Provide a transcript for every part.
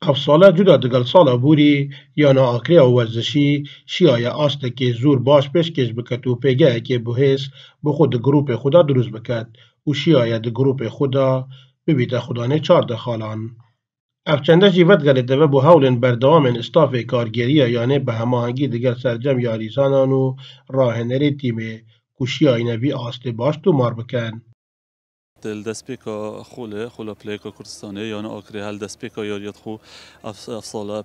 افساله جدا دگل سالا بوری یا نا آکریا و ورزشی شیای آسته که زور باش پیشکش بکد و پیگه که بحیث بخود گروپ خدا دروز بکد و شیای ده گروپ خدا ببیت خدانه 14 خالان. افچنده جیوت گلیده و بو هولن بردوام استاف کارگریه یعنی به هماهنگی دیگر سرجم یاریزانان و راهنری تیمه کوشیای نبی آسته باش تو مار بکن. الدسبيكا خولا بلايكا كردستانية يعني آكري هالدسبيكا ياريت خو أفصالة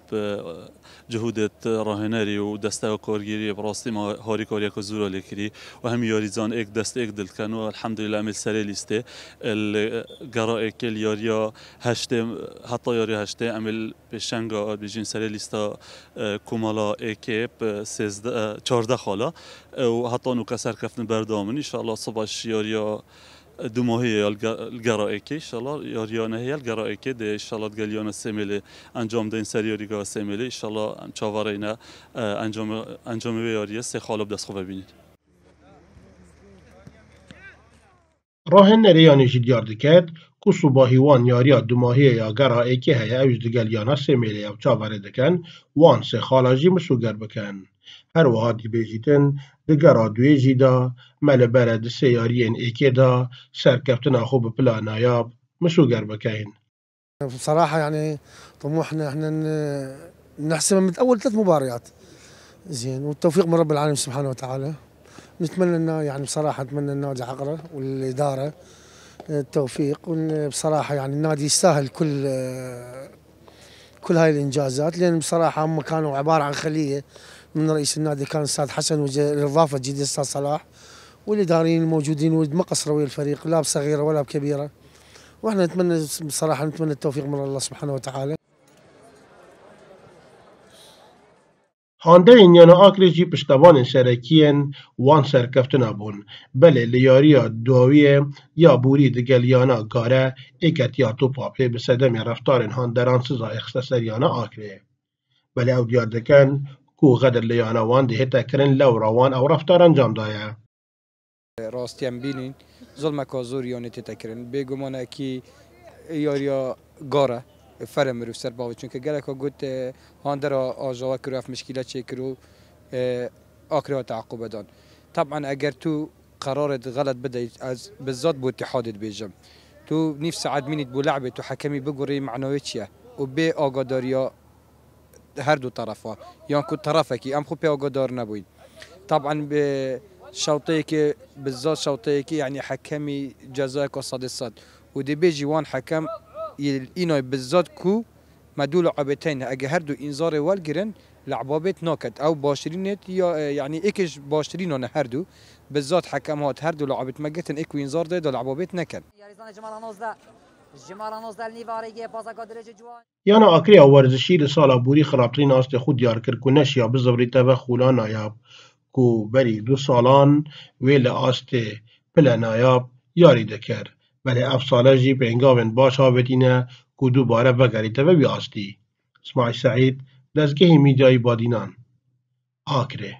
بجهودة راهناري ودستا كارجيري براسي ما هاري كاريا كزورا لكري وهم ياريزان اك دست اك دل كانوا الحمد لله عمل سري ليسته الجرائك الياريا هشته حتى ياريا هشته عمل بشنغا بيجين سري ليستا كومالا اكيب 14 خالا وحتى نكسر كفن بردامن إن شاء الله صباح ياريا دو ماهی الگرایکی انشالله یاریانه هی الگرایکی ده انشالله گلیان سیملی انجام دین سریاری که سیملی انشالله چهار اینا انجام یاریه سه خالب دست خوب ببینید. راهنری یعنی جدیار دکت کو صباحی وان یاریا دو ماهی یا گرایکی هیا اوج دگلیانا سیملی او چاوره دکن وان سه خالاجی مسوگر بکن. هر وهادی بیجیتن دگرا دوی جیدا مل برد سیارین ایکی دا سرکفتنا خوب پلا نایاب مسوگر بکن. بصراحة يعني طموحنا احنا نحسمها من أول 3 مباريات زين والتوفيق من رب العالمين سبحانه وتعالى. نتمنى انه يعني بصراحة نتمنى النادي عقرة والإدارة التوفيق وبصراحة يعني النادي يستاهل كل هاي الإنجازات لأن بصراحة هم كانوا عبارة عن خلية من رئيس النادي كان الأستاذ حسن والإضافة جديد الأستاذ صلاح والإداريين الموجودين وما قصروا ويا الفريق لا بصغيرة ولا بكبيرة واحنا نتمنى بصراحة نتمنى التوفيق من الله سبحانه وتعالى. هانده اینیان آکریجی پشتوان سرکیین وان سرکفتنا بون بله لیاریا دواویه یا بوری دگلیانا گاره ایکت یا تو پاپه به صدم رفتارن هاندران سزا اختصاریانا آکریه بله او دیار دکن کو غدر لیانا وان ده تکرن لو روان او رفتار انجام دایه. راستیم بینین ظلم کازور یعنی تکرن بگمان کی یاریا گاره فرم رو سر باوی چون که گله که گوت هاندر آجوا کرو اف مشکلات چه کرو آخر تعقب دان طبعا اگر تو قرارت غلط بدی از بالذات بو اتحادت بیجم تو نیف ساعت مینید بو لعبه تو حکمی بگوری معنوی چیه و به آگاداریا هر دو طرفا یا کو طرفکی ام خوب آگادار نبود طبعا به شوطه که بالذات شوطه که یعنی حکمی جزای که صد و دی بیجی وان حکم اینای بالذات کو مدول عبتين اگه هر دو انذار والگرن لعبابت ناکد او باشرینت یا یعنی اکش باشرینان هر دو بالذات حکمات هر دو لعبت مگتن اکو انذار ده لعبابت نکد. یانا آکریا ورزشی لسالا بوری خرابترین آست خود دیار کرد که نشیا بزوری تبه خولا نایاب کو بری 2 سالان ویل آست پل نایاب یاری دکر ولی افساله جی پینگاون باش هاوتینه که دوباره بگری تبه بی آستی. اسماعیل سعید دزگه میدیای بادینان آکره